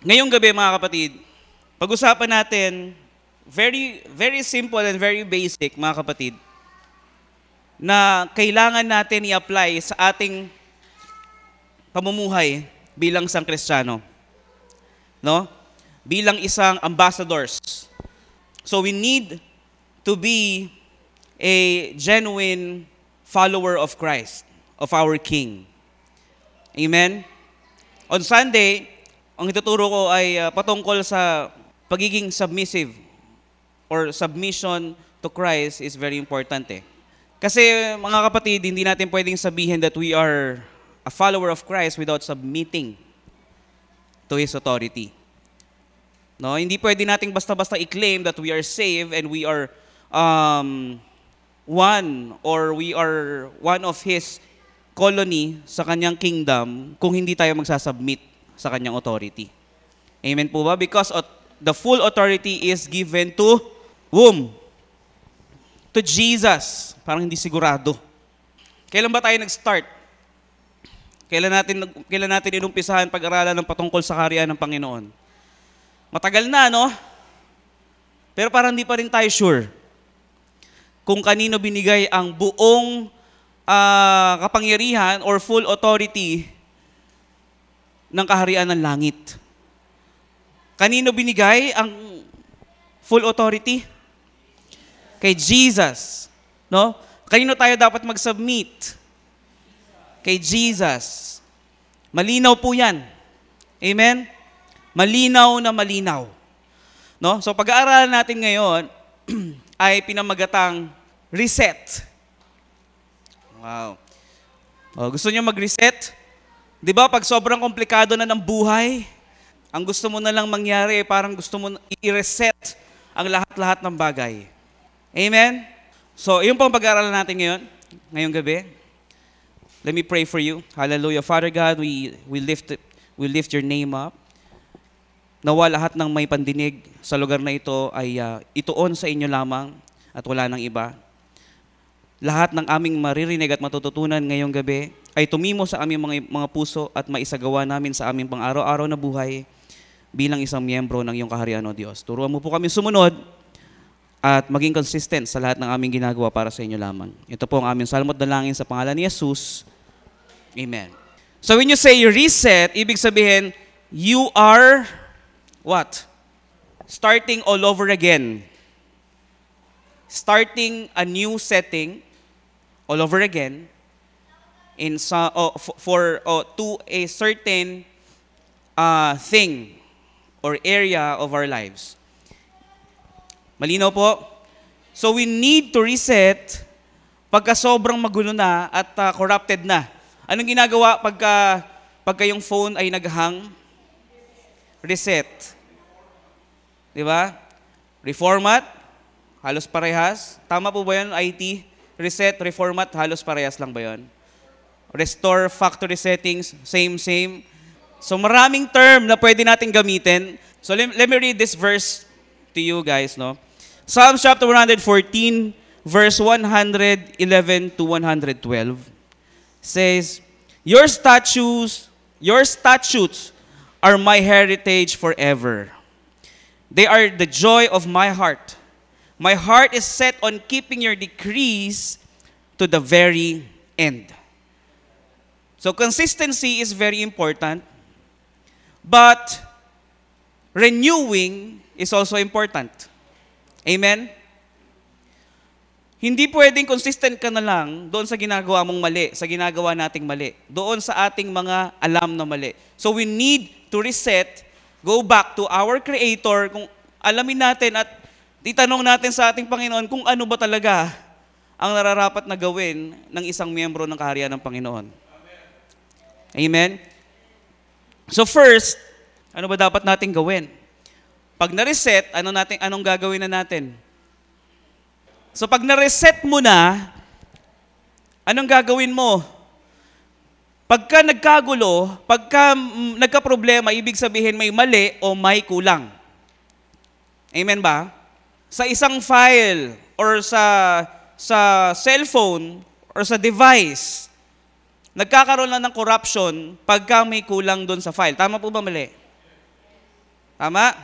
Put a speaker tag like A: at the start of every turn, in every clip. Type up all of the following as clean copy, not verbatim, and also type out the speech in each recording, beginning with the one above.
A: Ngayong gabi mga kapatid, pag-usapan natin, very, very simple and very basic mga kapatid, na kailangan natin i-apply sa ating pamumuhay bilang isang Kristiyano. No? Bilang isang ambassadors. So we need to be a genuine follower of Christ, of our King. Amen? On Sunday, ang ituturo ko ay patungkol sa pagiging submissive or submission to Christ is very important eh. Kasi mga kapatid, hindi natin pwedeng sabihin that we are a follower of Christ without submitting to His authority. No, hindi pwede nating basta-basta i-claim that we are saved and we are we are one of His colony sa kanyang kingdom kung hindi tayo magsasubmit sa kanyang authority. Amen po ba? Because the full authority is given to whom? To Jesus. Parang hindi sigurado. Kailan ba tayo nag-start? Kailan natin inumpisahan pag-aralan ng patungkol sa kaharian ng Panginoon? Matagal na, no? Pero parang hindi pa rin tayo sure kung kanino binigay ang buong kapangyarihan or full authority ng kaharian ng langit. Kanino binigay ang full authority? Kay Jesus. No? Kanino tayo dapat mag-submit? Kay Jesus. Malinaw po yan. Amen? Malinaw na malinaw. No? So pag-aaralan natin ngayon ay pinamagatang reset. Wow. O, gusto niyo mag-reset? Di ba pag sobrang komplikado na ng buhay, ang gusto mo na lang mangyari ay parang gusto mo i-reset ang lahat-lahat ng bagay. Amen? So, yun pong pag-aaralan natin ngayong gabi. Let me pray for you. Hallelujah. Father God, we lift your name up. Nawa lahat ng may pandinig sa lugar na ito ay ituon sa inyo lamang at wala nang iba. Lahat ng aming maririnig at matututunan ngayong gabi ay tumimo sa aming mga puso at maisagawa namin sa aming pang-araw-araw na buhay bilang isang miyembro ng iyong kaharian, O Diyos. Turuan mo po kami sumunod at maging consistent sa lahat ng aming ginagawa para sa inyo lamang. Ito po ang aming salmo at dalangin sa pangalan ni Jesus. Amen. So when you say reset, ibig sabihin, you are what? Starting all over again. Starting a new setting all over again to a certain thing or area of our lives. Malinaw po? So we need to reset pagka sobrang magulo na at corrupted na. Anong ginagawa pagka yung phone ay naghang? Reset. Di ba? Reformat, halos parehas. Tama po ba yun, IT? Reset, reformat, halos parehas lang ba yun? Restore, factory settings, same. So maraming term na pwede natin gamitin. So let me read this verse to you guys, no? Psalms chapter 114, verse 111 to 112 says, Your statutes are my heritage forever. They are the joy of my heart. My heart is set on keeping your decrees to the very end. So consistency is very important, but renewing is also important. Amen? Hindi pwedeng consistent ka na lang doon sa ginagawa mong mali, sa ginagawa nating mali, doon sa ating mga alam na mali. So we need to reset, go back to our Creator, kung alamin natin at itanong natin sa ating Panginoon kung ano ba talaga ang nararapat na gawin ng isang miyembro ng kaharian ng Panginoon. Amen? So first, ano ba dapat nating gawin? Pag na-reset, anong gagawin na natin? So pag na-reset mo na, anong gagawin mo? Pagka nagkagulo, pagka nagka-problema, ibig sabihin may mali o may kulang. Amen ba? Sa isang file or sa cellphone or sa device, nagkakaroon na ng corruption pagka may kulang doon sa file. Tama po ba mali? Tama?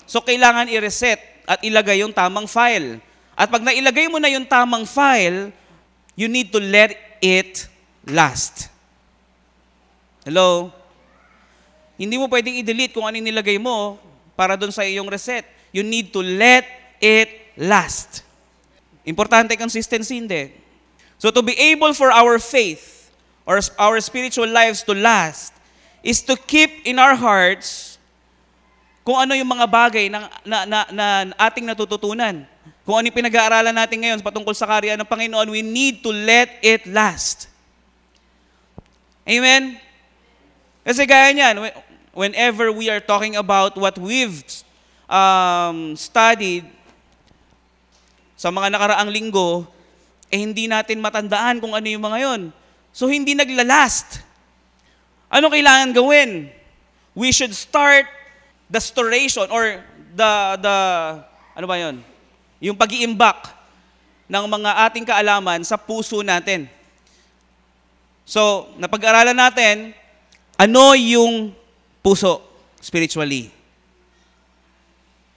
A: So kailangan i-reset at ilagay yung tamang file. At pag nailagay mo na yung tamang file, you need to let it last. Hello? Hindi mo pwedeng i-delete kung ano yung nilagay mo para doon sa iyong reset. You need to let it last. Importante consistency, hindi. So to be able for our faith or our spiritual lives to last is to keep in our hearts kung ano yung mga bagay na ating natututunan. Kung ano yung pinag-aaralan natin ngayon patungkol sa kaharian ng Panginoon, we need to let it last. Amen? Kasi gaya niyan, whenever we are talking about what we've studied sa mga nakaraang linggo, hindi natin matandaan kung ano yung mga yon. So, hindi naglalast. Ano kailangan gawin? We should start the storation or ano ba yon? Yung pag-iimbak ng mga ating kaalaman sa puso natin. So, napag-aralan natin, ano yung puso spiritually?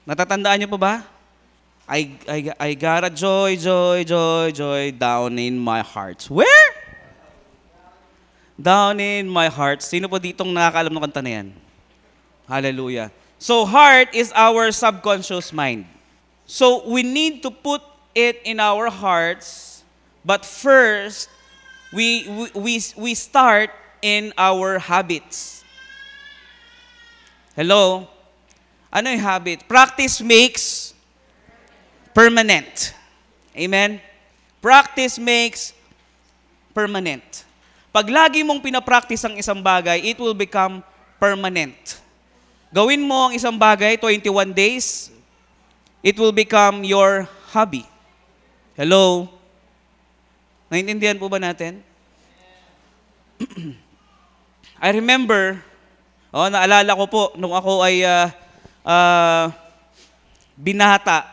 A: Natatandaan niyo pa ba? I got a joy down in my heart. Where? Down in my heart. Sino po ditong nakakaalam ng kanta na yan? Hallelujah. So heart is our subconscious mind. So we need to put it in our hearts, but first, we start in our habits. Hello? Ano yung habit? Practice makes permanent. Amen? Practice makes permanent. Pag lagi mong pinapractice ang isang bagay, it will become permanent. Gawin mo ang isang bagay, 21 days, it will become your hobby. Hello? Naintindihan po ba natin? I remember, naalala ko po, nung ako ay binata.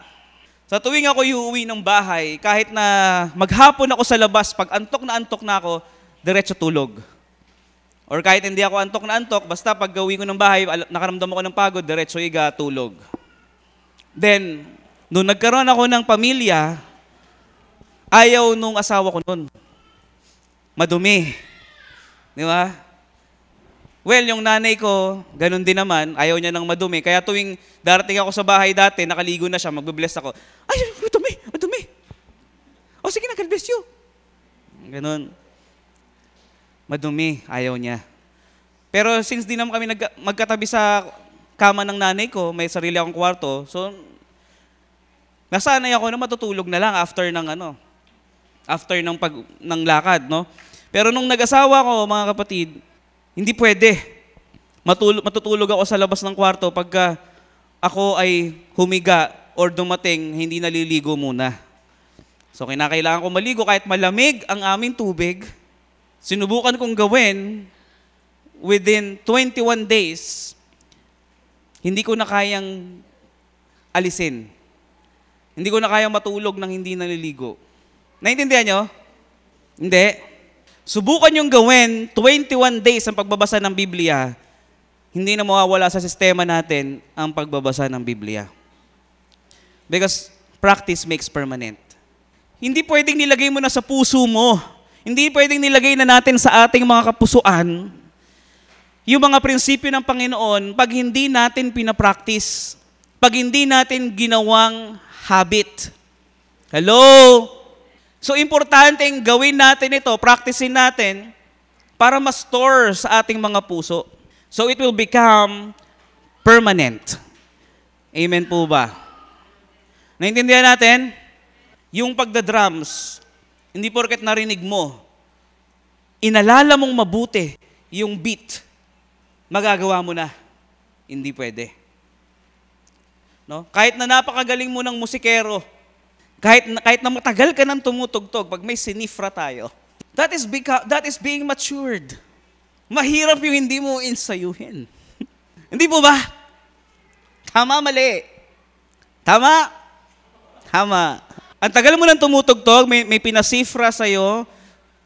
A: Sa tuwing ako iuwi ng bahay, kahit na maghapon ako sa labas, pag antok na ako, diretso tulog. Or kahit hindi ako antok na antok, basta pag gawin ko ng bahay, nakaramdam ako ng pagod, diretso higa, tulog. Then, nung nagkaroon ako ng pamilya, ayaw nung asawa ko nun. Madumi. Di ba? Well, yung nanay ko, ganun din naman, ayaw niya ng madumi. Kaya tuwing darating ako sa bahay dati, nakaligo na siya, magbe-bless ako. Ay, madumi. O sige na, God bless you. Ganun. Madumi, ayaw niya. Pero since di naman kami magkatabi sa kama ng nanay ko, may sarili akong kwarto, so nasanay ako na matutulog na lang after ng ng lakad, no? Pero nung nag-asawa ko, mga kapatid, hindi pwede. Matutulog ako sa labas ng kwarto pagka ako ay humiga or dumating, hindi naliligo muna. So kinakailangan ko maligo kahit malamig ang aming tubig. Sinubukan kong gawin within 21 days, hindi ko na kayang alisin. Hindi ko na kayang matulog nang hindi naliligo. Naintindihan nyo? Hindi. Subukan yung gawin 21 days ang pagbabasa ng Biblia, hindi na mawawala sa sistema natin ang pagbabasa ng Biblia. Because practice makes permanent. Hindi pwedeng nilagay mo na sa puso mo. Hindi pwedeng nilagay na natin sa ating mga kapusuan yung mga prinsipyo ng Panginoon pag hindi natin pinapractice, pag hindi natin ginawang habit. Hello? So, importanteng gawin natin ito, practicein natin para ma-store sa ating mga puso. So, it will become permanent. Amen po ba? Naintindihan natin? Yung pagda-drums, hindi porket narinig mo, inalala mong mabuti yung beat, magagawa mo na. Hindi pwede. No? Kahit na napakagaling mo ng musikero, kahit na matagal ka nang tumutugtog, pag may sinifra tayo, that is being matured. Mahirap yung hindi mo insayuhin. Hindi po ba? Tama, mali. Tama? Tama. Ang tagal mo nang tumutugtog, may pinasifra sa'yo,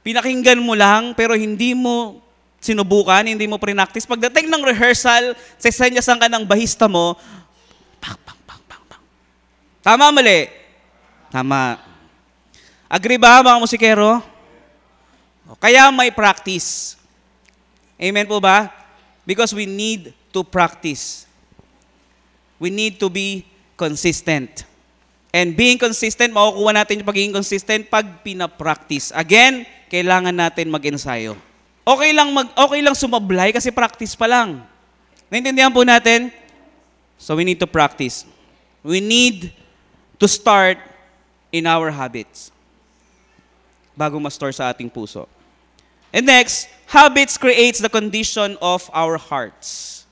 A: pinakinggan mo lang, pero hindi mo sinubukan, hindi mo prinactice. Pagdating ng rehearsal, sesenyasan ka ng bahista mo, pang, pang, pang, pang, pang. Tama, mali? Tama. Agree ba, mga musikero? Kaya may practice. Amen po ba? Because we need to practice. We need to be consistent. And being consistent, makukuha natin yung pagiging consistent pag pinapractice. Again, kailangan natin mag-ensayo. Okay lang sumablay kasi practice pa lang. Naintindihan po natin? So we need to practice. We need to start in our habits bago ma-store sa ating puso. And next, habits creates the condition of our hearts.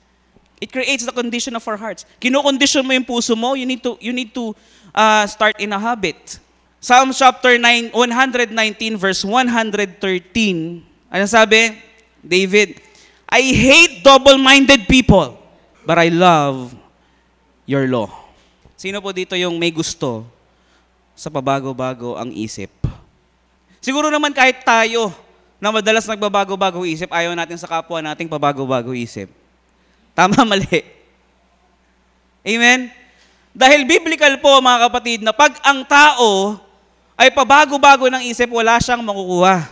A: It creates the condition of our hearts. Kino-condition mo yung puso mo, you need to start in a habit. Psalm chapter 119 verse 113. Ano sabi? David, I hate double-minded people, but I love your law. Sino po dito yung may gusto sa pabago-bago ang isip? Siguro naman kahit tayo na madalas nagbabago-bago isip, ayaw natin sa kapwa nating pabago-bago isip. Tama, mali. Amen? Dahil biblical po, mga kapatid, na pag ang tao ay pabago-bago ng isip, wala siyang makukuha.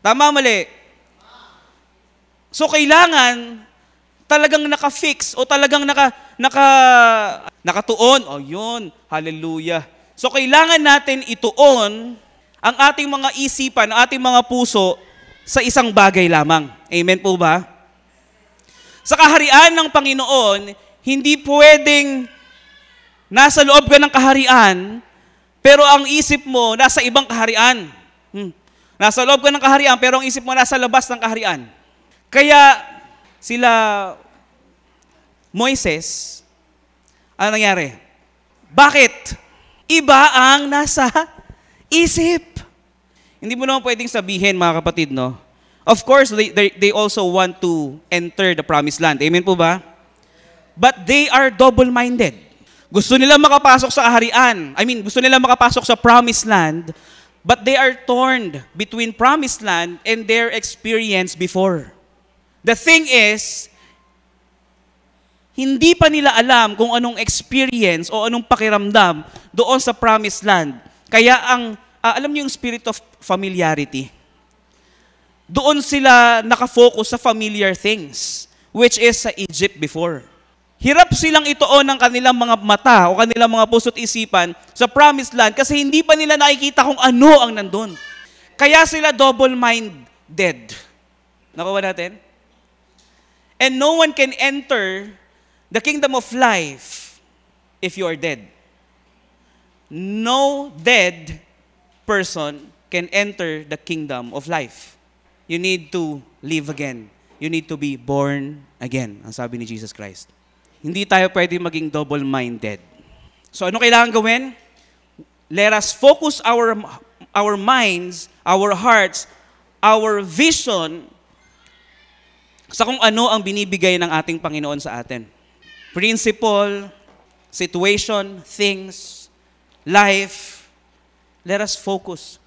A: Tama, mali. So, kailangan talagang naka-fix o talagang nakatuon. O yun, hallelujah. So, kailangan natin ituon ang ating mga isipan, ang ating mga puso sa isang bagay lamang. Amen po ba? Sa kaharian ng Panginoon, hindi pwedeng nasa loob ka ng kaharian, pero ang isip mo nasa ibang kaharian. Nasa loob ka ng kaharian, pero ang isip mo nasa labas ng kaharian. Kaya sila Moises, ano nangyari? Bakit? Iba ang nasa isip. Hindi mo naman pwedeng sabihin, mga kapatid, no? Of course, they also want to enter the promised land. Amen po ba? But they are double-minded. Gusto nila makapasok sa kaharian. Gusto nila makapasok sa promised land, but they are torn between promised land and their experience before. The thing is, hindi pa nila alam kung anong experience o anong pakiramdam doon sa promised land. Kaya alam niyo yung spirit of familiarity. Doon sila nakafocus sa familiar things, which is sa Egypt before. Hirap silang ituon ng kanilang mga mata o kanilang mga puso't isipan sa promised land kasi hindi pa nila nakikita kung ano ang nandun. Kaya sila double-minded. Nakuha natin? And no one can enter the kingdom of life if you are dead. No dead person can enter the kingdom of life. You need to live again. You need to be born again, ang sabi ni Jesus Christ. Hindi tayo pwede maging double-minded. So ano kailangan gawin? Let us focus our minds, our hearts, our vision sa kung ano ang binibigay ng ating Panginoon sa atin. Principle, situation, things, life. Let us focus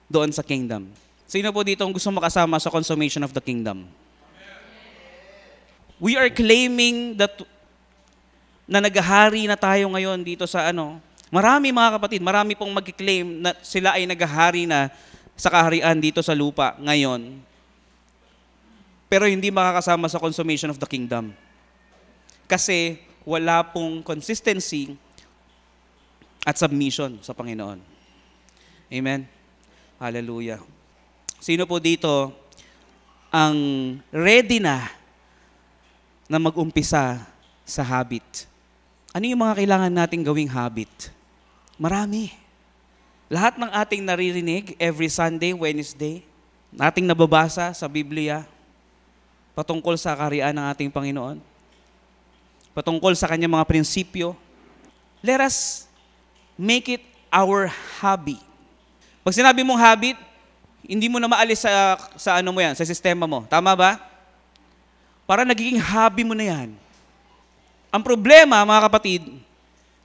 A: doon sa kingdom. Sino po dito ang gusto makasama sa consummation of the kingdom? We are claiming that na naghahari na tayo ngayon dito sa Marami mga kapatid, marami pong mag-claim na sila ay naghahari na sa kaharian dito sa lupa ngayon. Pero hindi makakasama sa consummation of the kingdom. Kasi wala pong consistency at submission sa Panginoon. Amen? Hallelujah. Sino po dito ang ready na mag-umpisa sa habit? Ano yung mga kailangan nating gawing habit? Marami. Lahat ng ating naririnig every Sunday, Wednesday, nating nababasa sa Biblia, patungkol sa kaharian ng ating Panginoon, patungkol sa kanyang mga prinsipyo, let us make it our hobby. Pag sinabi mong habit, hindi mo na maalis sa ano mo yan, sa sistema mo. Tama ba? Para nagiging hobby mo na yan. Ang problema, mga kapatid,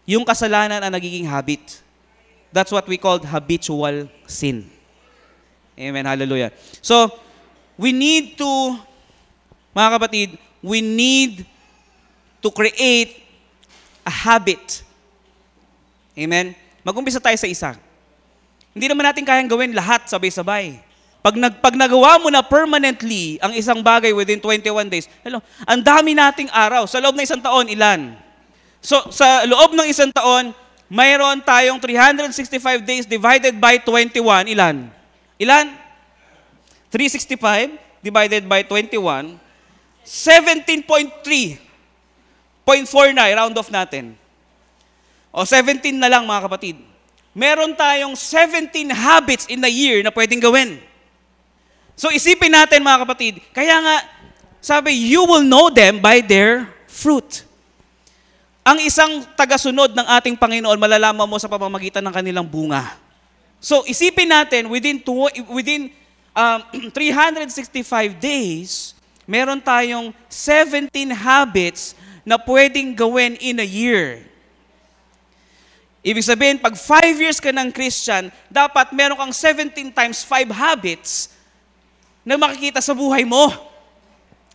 A: yung kasalanan ang nagiging habit. That's what we call habitual sin. Amen, hallelujah. So, we need to, mga kapatid, we need to create a habit. Amen? Mag-umpisa tayo sa isa. Hindi naman natin kayang gawin lahat sabay-sabay. Pag nagawa mo na permanently ang isang bagay within 21 days, ang dami nating araw. Sa loob ng isang taon, ilan? So, sa loob ng isang taon, mayroon tayong 365 days divided by 21. Ilan? Ilan? 365 divided by 21, 17.3. 0.4 na, round off natin. O 17 na lang mga kapatid. Meron tayong 17 habits in a year na pwedeng gawin. So isipin natin mga kapatid, kaya nga sabi, you will know them by their fruit. Ang isang tagasunod ng ating Panginoon, malalaman mo sa pamamagitan ng kanilang bunga. So isipin natin, within 365 days, meron tayong 17 habits na pwedeng gawin in a year. Ibig sabihin, pag 5 years ka ng Christian, dapat meron kang 17 times 5 habits na makikita sa buhay mo.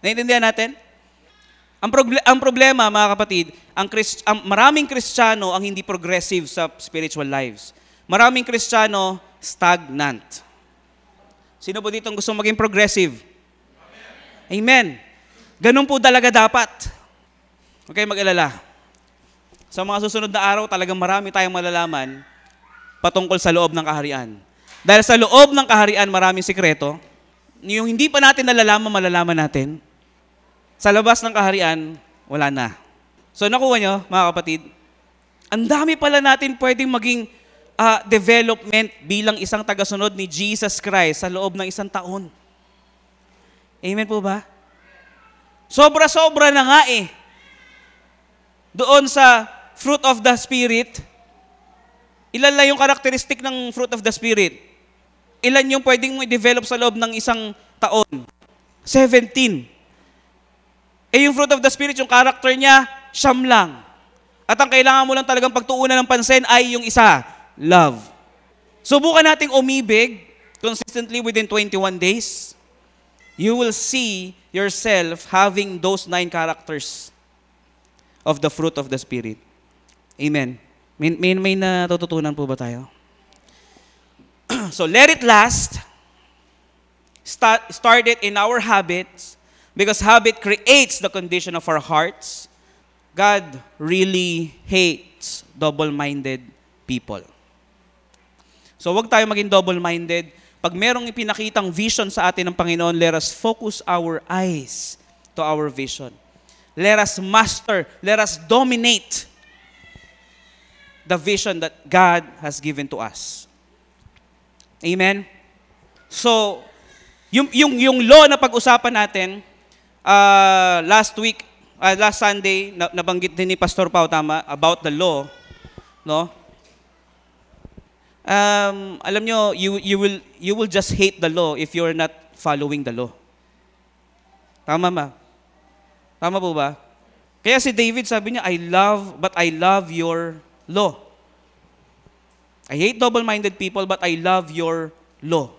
A: Naintindihan natin? Ang problema, mga kapatid, maraming Kristiyano ang hindi progressive sa spiritual lives. Maraming Kristiyano, stagnant. Sino po dito ang gusto maging progressive? Amen. Ganun po talaga dapat. Okay, mag-alala. Sa mga susunod na araw, talagang marami tayong malalaman patungkol sa loob ng kaharian. Dahil sa loob ng kaharian, maraming sikreto. Yung hindi pa natin nalalaman, malalaman natin. Sa labas ng kaharian, wala na. So nakuha nyo, mga kapatid, ang dami pala natin pwedeng maging development bilang isang tagasunod ni Jesus Christ sa loob ng isang taon. Amen po ba? Sobra-sobra na nga eh. Doon sa fruit of the Spirit, ilan lang yung karakteristik ng fruit of the Spirit? Ilan yung pwedeng mo i-develop sa loob ng isang taon? 17. Yung fruit of the Spirit, yung character niya, siyam lang. At ang kailangan mo lang talagang pagtuunan ng pansin ay yung isa, love. Subukan nating umibig consistently within 21 days. You will see yourself having those 9 characters of the fruit of the Spirit. Amen. May natututunan po ba tayo? So let it last. Start it in our habits because habit creates the condition of our hearts. God really hates double-minded people. So wag tayo maging double-minded. Pag merong ipinakitang vision sa atin ng Panginoon, let us focus our eyes to our vision. Let us master, let us dominate the vision that God has given to us. Amen? So, yung law na pag-usapan natin, last Sunday, nabanggit din ni Pastor Pao, tama, about the law, no? Alam nyo, you will just hate the law if you're not following the law. Tama ba? Tama po ba? Kaya si David sabi niya, I love your law. I hate double-minded people, but I love your law.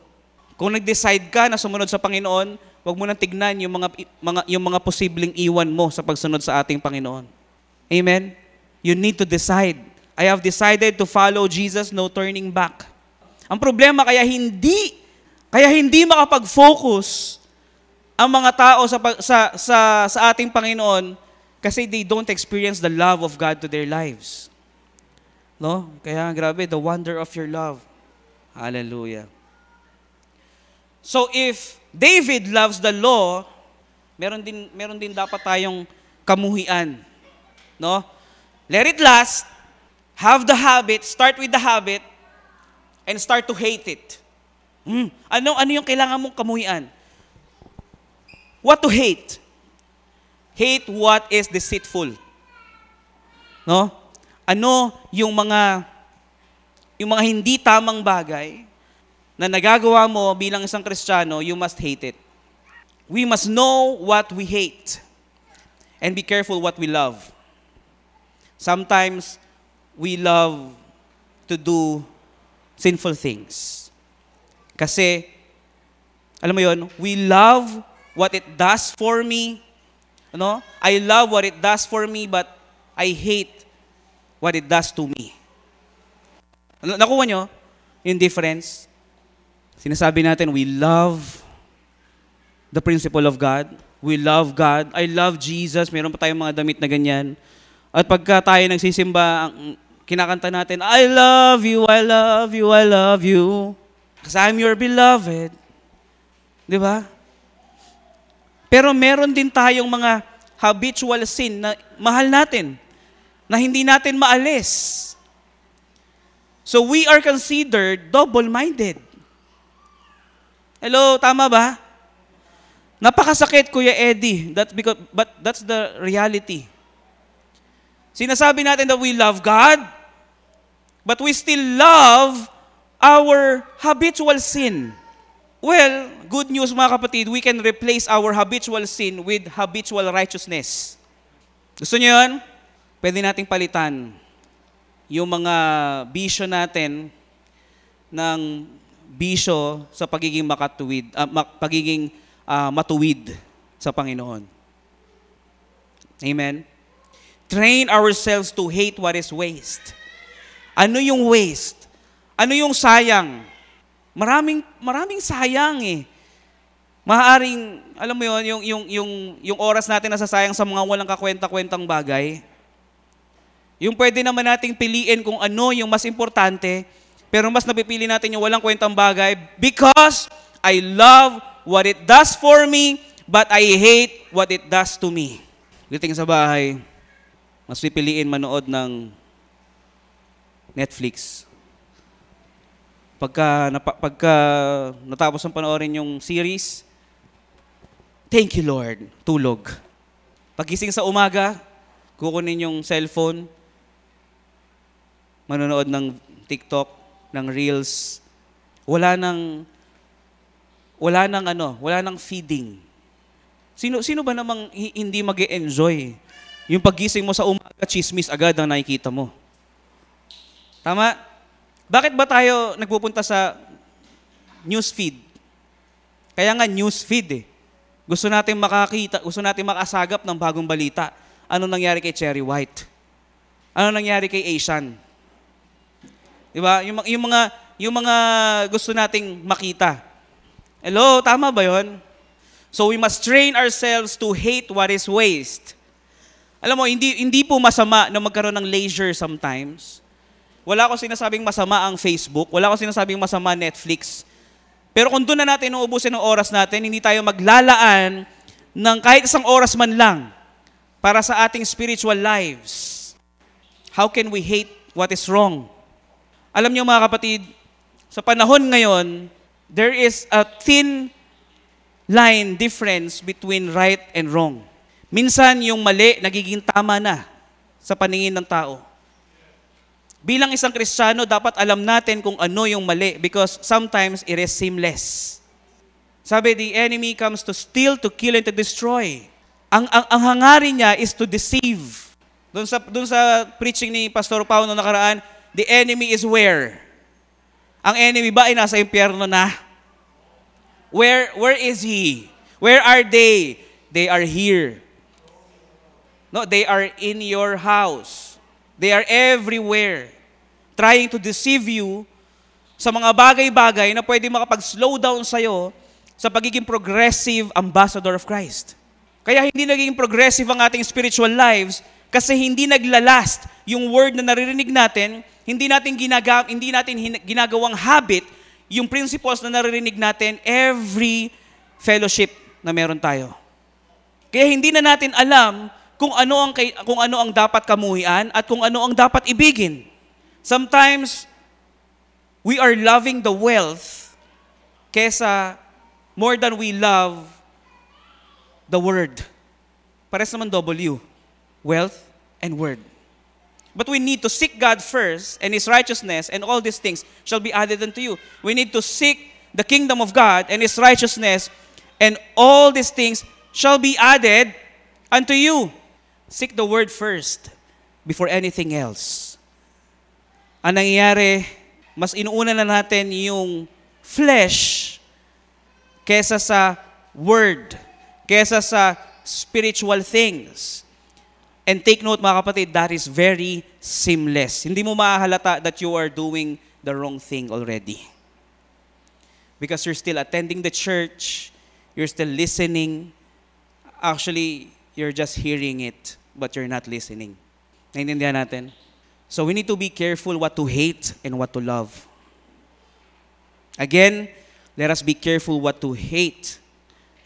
A: Kung nag-decide ka na sumunod sa Panginoon, huwag mo nang tignan yung mga posibleng iwan mo sa pagsunod sa ating Panginoon. Amen? You need to decide. I have decided to follow Jesus, no turning back. Ang problema, kaya hindi makapag-focus ang mga tao sa ating Panginoon kasi they don't experience the love of God to their lives. No? Kaya grabe, the wonder of your love. Hallelujah. So if David loves the law, meron din dapat tayong kamuhian. No? Let it last. Have the habit, start with the habit, and start to hate it. Ano yung kailangan mong kamuhian? What to hate? Hate what is deceitful. No? Ano yung mga hindi tamang bagay na nagagawa mo bilang isang Kristiyano, you must hate it. We must know what we hate and be careful what we love. Sometimes we love to do sinful things. Kasi Alam mo yon, we love what it does for me. Ano? I love what it does for me, but I hate what it does to me. Nakuha nyo yung difference? Sinasabi natin, we love the principle of God. We love God. I love Jesus. Meron pa tayong mga damit na ganyan. At pagka tayo nagsisimba, kinakanta natin, I love you, I love you, I love you. Because I'm your beloved. Di ba? Pero meron din tayong mga habitual sin na mahal natin, na hindi natin maalis. So we are considered double-minded. Hello, tama ba? Napakasakit, Kuya Eddie. But that's the reality. Sinasabi natin that we love God, but we still love our habitual sin. Well, good news mga kapatid, we can replace our habitual sin with habitual righteousness. Gusto niyo yun? Pwede nating palitan yung mga bisyo natin ng bisyo sa pagiging matuwid sa Panginoon. Amen? Train ourselves to hate what is waste. Ano yung waste? Ano yung sayang? Maraming sayang eh. Maaaring, alam mo yun, yung oras natin nasasayang sa mga walang kakwenta-kwentang bagay. Yung pwede naman nating piliin kung ano yung mas importante, pero mas napipili natin yung walang kwentang bagay because I love what it does for me, but I hate what it does to me. Pagdating sa bahay, mas pipiliin manood ng Netflix. Pagka natapos ng panoorin yung series, thank you Lord, tulog. Pagising sa umaga, kukunin yung cellphone, manonood ng TikTok, ng Reels. Wala nang feeding. Sino ba namang hindi mag-e-enjoy? Yung pagising mo sa umaga, chismis agad ang nakikita mo. Tama? Bakit ba tayo nagpupunta sa newsfeed? Kaya nga newsfeed eh. Gusto natin makakita, gusto natin makasagap ng bagong balita. Ano nangyari kay Cherry White? Ano nangyari kay Asian? Diba? Yung mga gusto nating makita. Hello, tama ba yun? So we must train ourselves to hate what is waste. Alam mo, hindi po masama na magkaroon ng leisure sometimes. Wala ko sinasabing masama ang Facebook, wala ko sinasabing masama Netflix. Pero kung doon na natin uubusin ng oras natin, hindi tayo maglalaan ng kahit isang oras man lang para sa ating spiritual lives. How can we hate what is wrong? Alam niyo mga kapatid, sa panahon ngayon, there is a thin line difference between right and wrong. Minsan yung mali nagiging tama na sa paningin ng tao. Bilang isang Kristiyano, dapat alam natin kung ano yung mali because sometimes it is seamless. Sabi, the enemy comes to steal, to kill, and to destroy. Ang hangarin niya is to deceive. Doon sa preaching ni Pastor Pao noong nakaraan, the enemy is where? Ang enemy ba ay nasa impyerno na? Where is he? Where are they? They are here. No, they are in your house. They are everywhere. Trying to deceive you sa mga bagay-bagay na pwede makapag-slow down sa'yo sa pagiging progressive ambassador of Christ. Kaya hindi naging progressive ang ating spiritual lives kasi hindi naglalast yung word na naririnig natin, hindi natin ginagawang habit yung principles na naririnig natin every fellowship na meron tayo. Kaya hindi na natin alam kung ano ang dapat kamuhian at kung ano ang dapat ibigin. Sometimes we are loving the wealth kesa more than we love the word. Pares naman W, wealth and word. But we need to seek God first and His righteousness, and all these things shall be added unto you. We need to seek the kingdom of God and His righteousness, and all these things shall be added unto you. Seek the word first before anything else. Ang nangyayari, mas inuuna na natin yung flesh kesa sa word, kesa sa spiritual things. And take note mga kapatid, that is very seamless. Hindi mo mahahalata that you are doing the wrong thing already. Because you're still attending the church, you're still listening. Actually, you're just hearing it, but you're not listening. Naintindihan natin? So we need to be careful what to hate and what to love. Again, let us be careful what to hate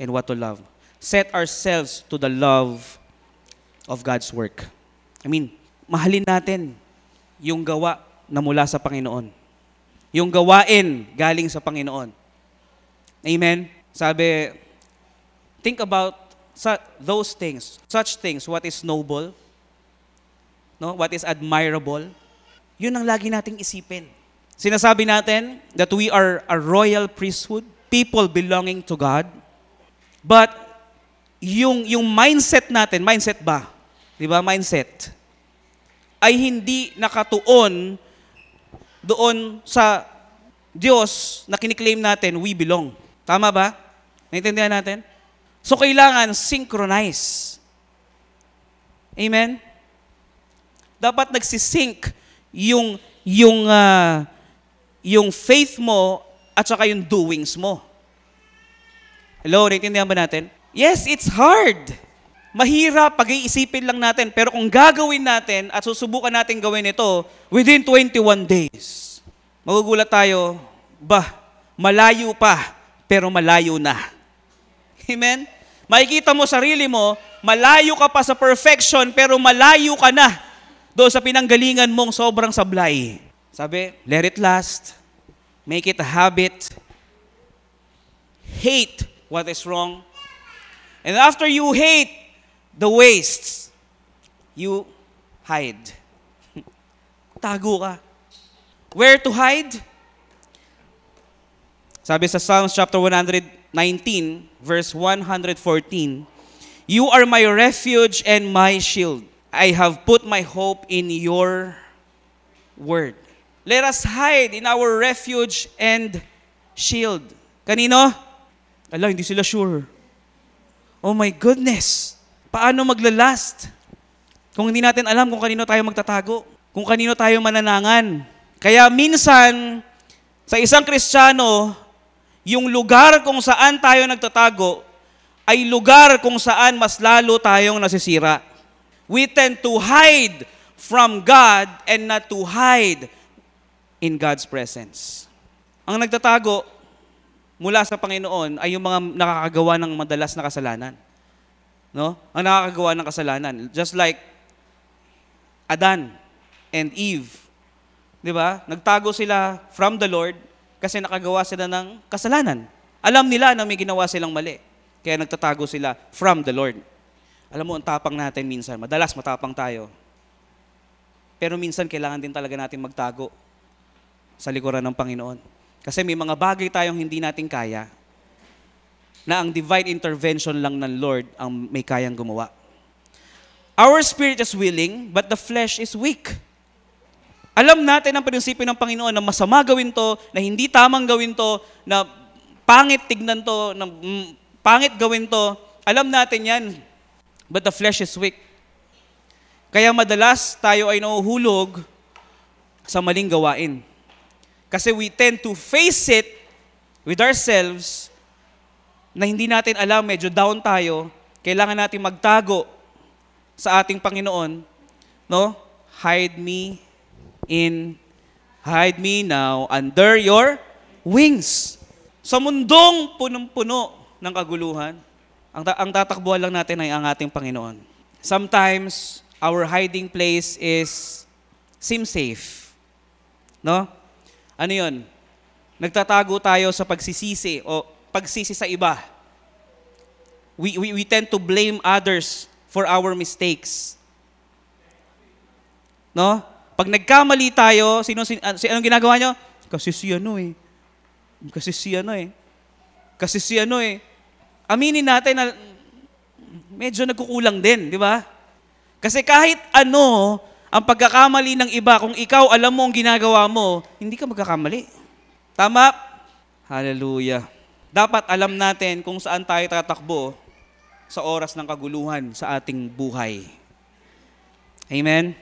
A: and what to love. Set ourselves to the love of God's work. Mahalin natin yung gawa na mula sa Panginoon. Yung gawain galing sa Panginoon. Amen? Sabi, think about those things, such things, what is noble, no? What is admirable. Yun ang lagi nating isipin. Sinasabi natin that we are a royal priesthood, people belonging to God. But yung mindset natin, mindset ba? Di ba? Mindset. Ay hindi nakatuon doon sa Diyos na kiniklaim natin, we belong. Tama ba? Naintindihan natin? So kailangan synchronize. Amen? Dapat nagsisync yung faith mo at saka yung doings mo. Hello, naintindihan ba natin? Yes, it's hard. Mahirap pag-iisipin lang natin. Pero kung gagawin natin at susubukan natin gawin ito within 21 days, magugulat tayo, malayo pa, pero malayo na. Amen? Makikita mo sarili mo, malayo ka pa sa perfection, pero malayo ka na doon sa pinanggalingan mong sobrang sablay. Sabi, let it last. Make it a habit. Hate what is wrong. And after you hate the wastes, you hide. Tago ka. Where to hide? Sabi sa Psalms chapter 119, verse 114, you are my refuge and my shield. I have put my hope in your word. Let us hide in our refuge and shield. Kanino? Ala, hindi sila sure. Oh my goodness. Paano maglalast? Kung hindi natin alam kung kanino tayo magtatago, kung kanino tayo mananangan. Kaya minsan, sa isang Kristiyano, yung lugar kung saan tayo nagtatago ay lugar kung saan mas lalo tayong nasisira. We tend to hide from God and not to hide in God's presence. Ang nagtatago mula sa Panginoon ay yung mga nakakagawa ng madalas na kasalanan. No? Ang nakakagawa ng kasalanan. Just like Adan and Eve. Di ba? Nagtago sila from the Lord kasi nakagawa sila ng kasalanan. Alam nila na may ginawa silang mali. Kaya nagtatago sila from the Lord. Alam mo, ang tapang natin minsan. Madalas matapang tayo. Pero minsan kailangan din talaga natin magtago sa likuran ng Panginoon. Kasi may mga bagay tayong hindi natin kaya na ang divine intervention lang ng Lord ang may kayang gumawa. Our spirit is willing, but the flesh is weak. Alam natin ang prinsipyo ng Panginoon na masama gawin to, na hindi tamang gawin to, na pangit tignan to, na pangit gawin to. Alam natin yan, but the flesh is weak. Kaya madalas tayo ay nahuhulog sa maling gawain. Kasi we tend to face it with ourselves na hindi natin alam, medyo down tayo, kailangan natin magtago sa ating Panginoon, no? Hide me now under your wings. Sa mundong punong-puno ng kaguluhan, ang tatakbuhan lang natin ay ang ating Panginoon. Sometimes, our hiding place seems safe. No? Ano yun? Nagtatago tayo sa pagsisisi o pagsisi sa iba. We tend to blame others for our mistakes. No? Pag nagkamali tayo, anong ginagawa nyo? Kasi si ano eh. Aminin natin na medyo nagkukulang din, di ba? Kasi kahit ano ang pagkakamali ng iba, kung ikaw alam mo ang ginagawa mo, hindi ka magkakamali. Tama? Hallelujah. dapat alam natin kung saan tayo tatakbo sa oras ng kaguluhan sa ating buhay. Amen?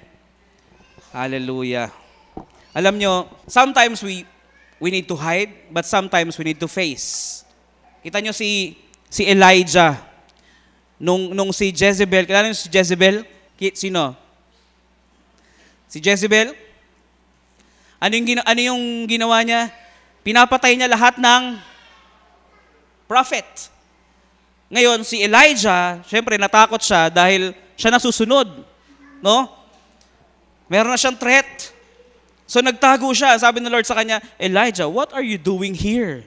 A: Hallelujah. Alam nyo, sometimes we need to hide, but sometimes we need to face. Kita nyo si Elijah, nung si Jezebel, kilala nyo si Jezebel? Sino? Si Jezebel? Ano yung ginawa niya? Pinapatay niya lahat ng prophet. Ngayon, si Elijah, syempre natakot siya dahil siya nasusunod. No? Meron na siyang threat. So nagtago siya. Sabi ng Lord sa kanya, Elijah, what are you doing here?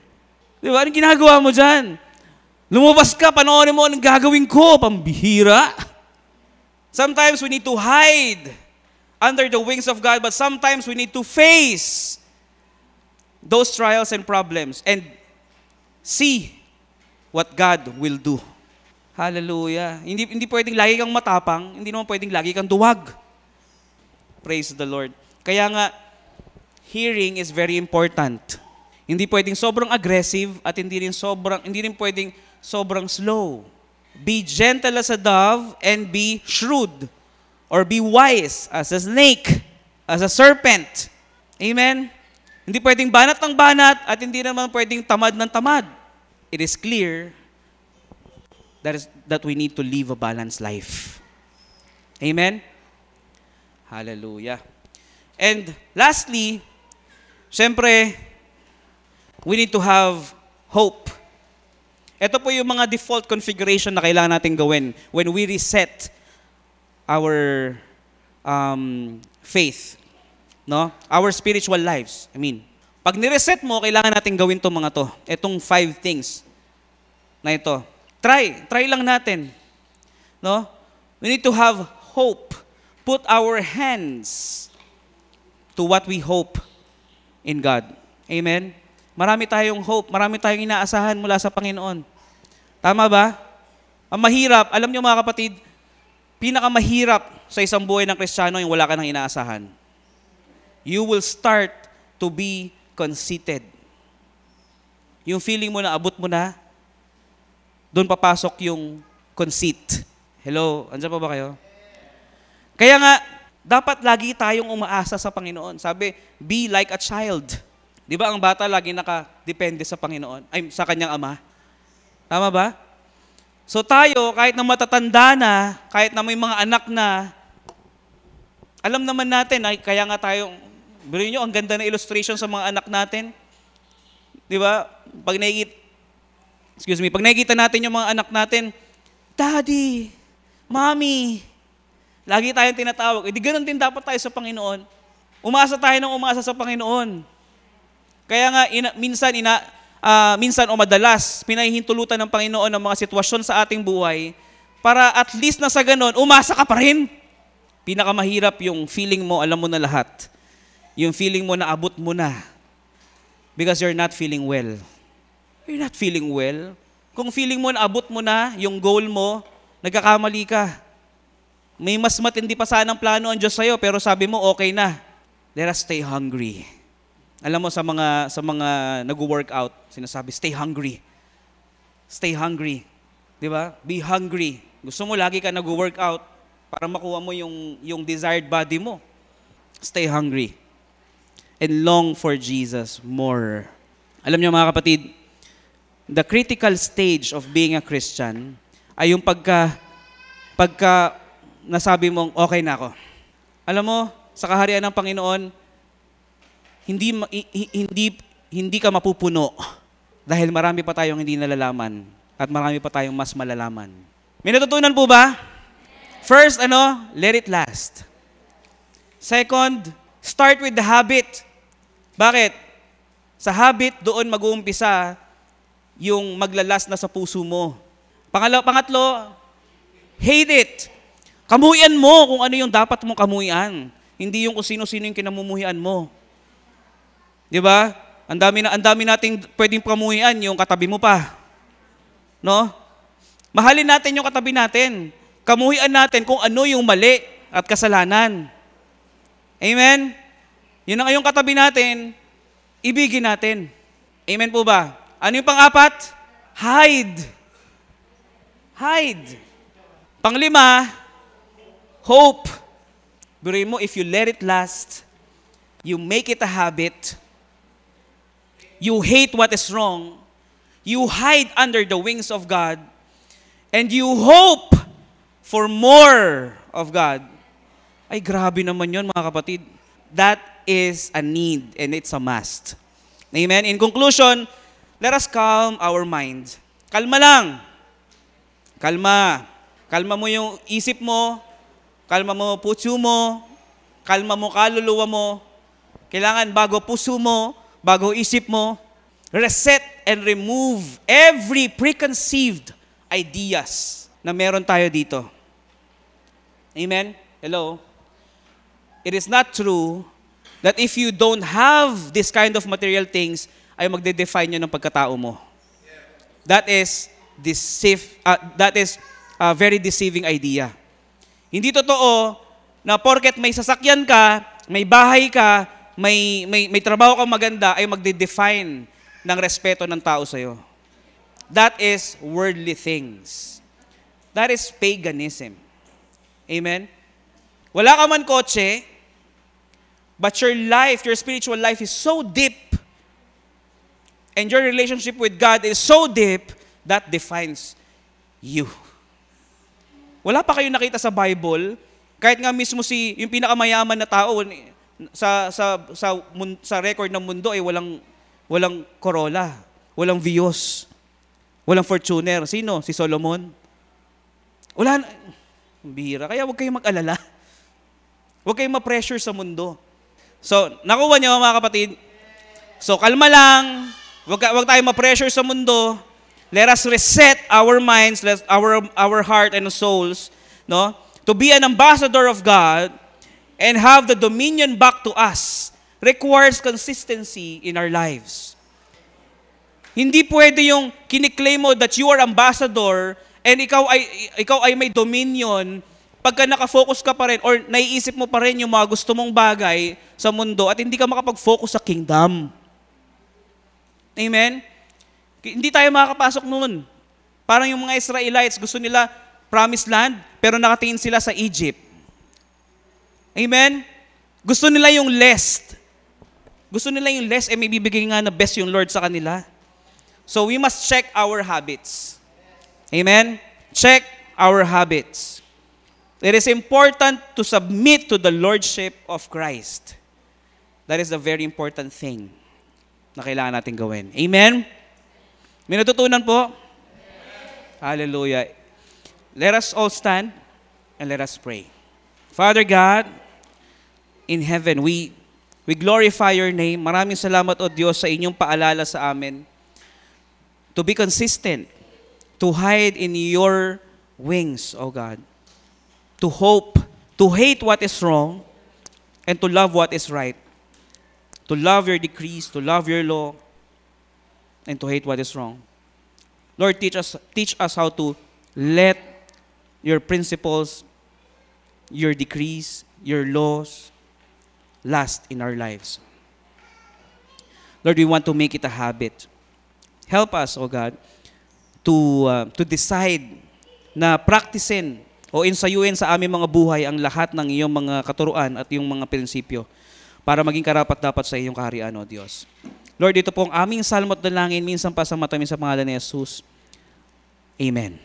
A: Di ba? Anong ginagawa mo dyan? Lumabas ka, panoorin mo anong gagawin ko. Pambihira. Sometimes we need to hide under the wings of God, but sometimes we need to face those trials and problems and see what God will do. Hallelujah. Hindi pwedeng lagi kang matapang, hindi naman pwedeng lagi kang duwag. Praise the Lord. Kaya nga, hearing is very important. Hindi pwedeng sobrang aggressive at hindi rin pwedeng sobrang slow. Be gentle as a dove and be shrewd, or be wise as a snake, as a serpent. Amen? Hindi pwedeng banat ng banat at hindi naman pwedeng tamad ng tamad. It is clear that we need to live a balanced life. Amen? Hallelujah. And lastly, syempre, we need to have hope. Ito po yung mga default configuration na kailangan natin gawin when we reset our faith, no? Our spiritual lives. Pag nireset mo, kailangan natin gawin itong mga to. Itong 5 things na ito. Try lang natin. No? We need to have hope. Put our hands to what we hope in God. Amen? Marami tayong hope, marami tayong inaasahan mula sa Panginoon. Tama ba? Ang mahirap, alam niyo mga kapatid, pinakamahirap sa isang buhay ng Kristiyano yung wala ka ng inaasahan. You will start to be conceited. Yung feeling mo na abot mo na, doon papasok yung conceit. Hello, andyan pa ba kayo? Kaya nga, dapat lagi tayong umaasa sa Panginoon. Sabi, be like a child. Di ba ang bata lagi nakadepende sa Panginoon, sa kanyang ama? Tama ba? So tayo, kahit na matatanda na, kahit na may mga anak na, alam naman natin, kaya nga tayong, bilhin nyo, ang ganda na illustration sa mga anak natin. Di ba? Pag nakikita natin yung mga anak natin, Daddy, Mommy, lagi tayong tinatawag. Di ganun din dapat tayo sa Panginoon. Umasa tayo ng umasa sa Panginoon. Kaya nga, minsan o madalas, pinahihintulutan ng Panginoon ng mga sitwasyon sa ating buhay para at least na sa ganun, umasa ka pa rin. Pinakamahirap yung feeling mo, alam mo na lahat. Yung feeling mo na abot mo na. Because you're not feeling well. You're not feeling well. Kung feeling mo na abot mo na, yung goal mo, nagkakamali ka. May mas matindi pa sanang plano ang Diyos sa'yo, pero sabi mo, okay na. Let us stay hungry. Alam mo, sa mga nag-workout, sinasabi, stay hungry. Stay hungry. Di ba? Be hungry. Gusto mo lagi ka nag-workout para makuha mo yung desired body mo. Stay hungry. And long for Jesus more. Alam niyo mga kapatid, the critical stage of being a Christian ay yung pagka nasabi mong, okay na ako. Alam mo, sa kaharian ng Panginoon, hindi ka mapupuno dahil marami pa tayong hindi nalalaman at marami pa tayong mas malalaman. May natutunan po ba? First, let it last. Second, start with the habit. Bakit? Sa habit, doon mag-uumpisa yung maglalas na sa puso mo. Pangatlo, hate it. Kamuhian mo kung ano yung dapat mong kamuhian. Hindi yung kung sino-sino yung kinamumuhian mo. Di ba? Ang dami nating pwedeng kamuhian, yung katabi mo pa. No? Mahalin natin yung katabi natin. Kamuhian natin kung ano yung mali at kasalanan. Amen? Yun ang yung katabi natin, ibigin natin. Amen po ba? Ano yung pang-apat? Hide. Hide. Pang-lima, hope. Biruin mo, if you let it last, you make it a habit, you hate what is wrong, you hide under the wings of God, and you hope for more of God. Ay, grabe naman yun, mga kapatid. That is a need and it's a must. Amen? In conclusion, let us calm our mind. Kalma lang. Kalma. Kalma mo yung isip mo, kalma mo puso mo, kalma mo kaluluwa mo. Kailangan bago puso mo, bago isip mo, reset and remove every preconceived ideas na meron tayo dito. Amen? Hello? It is not true that if you don't have this kind of material things, ay magde-define nyo ng pagkatao mo. That is a very deceiving idea. Hindi totoo na porket may sasakyan ka, may bahay ka, may trabaho kang maganda, ay magde-define ng respeto ng tao sa'yo. That is worldly things. That is paganism. Amen? Wala ka man kotse, but your life, your spiritual life is so deep, and your relationship with God is so deep, that defines you. Wala pa kayo nakita sa Bible, kahit nga mismo yung pinakamayaman na tao sa record ng mundo ay walang Corolla, walang Vios, walang Fortuner. Sino? Si Solomon. Wala na. Bihira. Kaya huwag kayong mag-alala. Huwag kayong ma-pressure sa mundo. So, nakuha niyo mga kapatid. So, kalma lang. Huwag tayong ma-pressure sa mundo. Let us reset our minds, our heart and souls, no? To be an ambassador of God and have the dominion back to us requires consistency in our lives. Hindi pwede yung kiniklaim mo that you are ambassador and ikaw ay may dominion pagka nakafocus ka pa rin or naiisip mo pa rin yung mga gusto mong bagay sa mundo at hindi ka makapag-focus sa kingdom. Amen? Hindi tayo makakapasok noon. Parang yung mga Israelites, gusto nila promised land, pero nakatingin sila sa Egypt. Amen? Gusto nila yung less. Gusto nila yung less, may bibigay nga na best yung Lord sa kanila. So we must check our habits. Amen? Check our habits. It is important to submit to the Lordship of Christ. That is a very important thing na kailangan natin gawin. Amen? May natutunan po? Hallelujah. Let us all stand and let us pray. Father God, in heaven, we glorify your name. Maraming salamat, O Diyos, sa inyong paalala sa amin to be consistent, to hide in your wings, O God, to hope, to hate what is wrong, and to love what is right, to love your decrees, to love your law, and to hate what is wrong. Lord, teach us how to let your principles, your decrees, your laws last in our lives. Lord, we want to make it a habit. Help us, O God, to decide na practicein o insayuin sa aming mga buhay ang lahat ng iyong mga katuruan at iyong mga prinsipyo para maging karapat-dapat sa iyong kaharian, O Diyos. Lord, ito po ang aming salmo at dalangin, minsan pa sa matamis sa pangalan ni Jesus. Amen.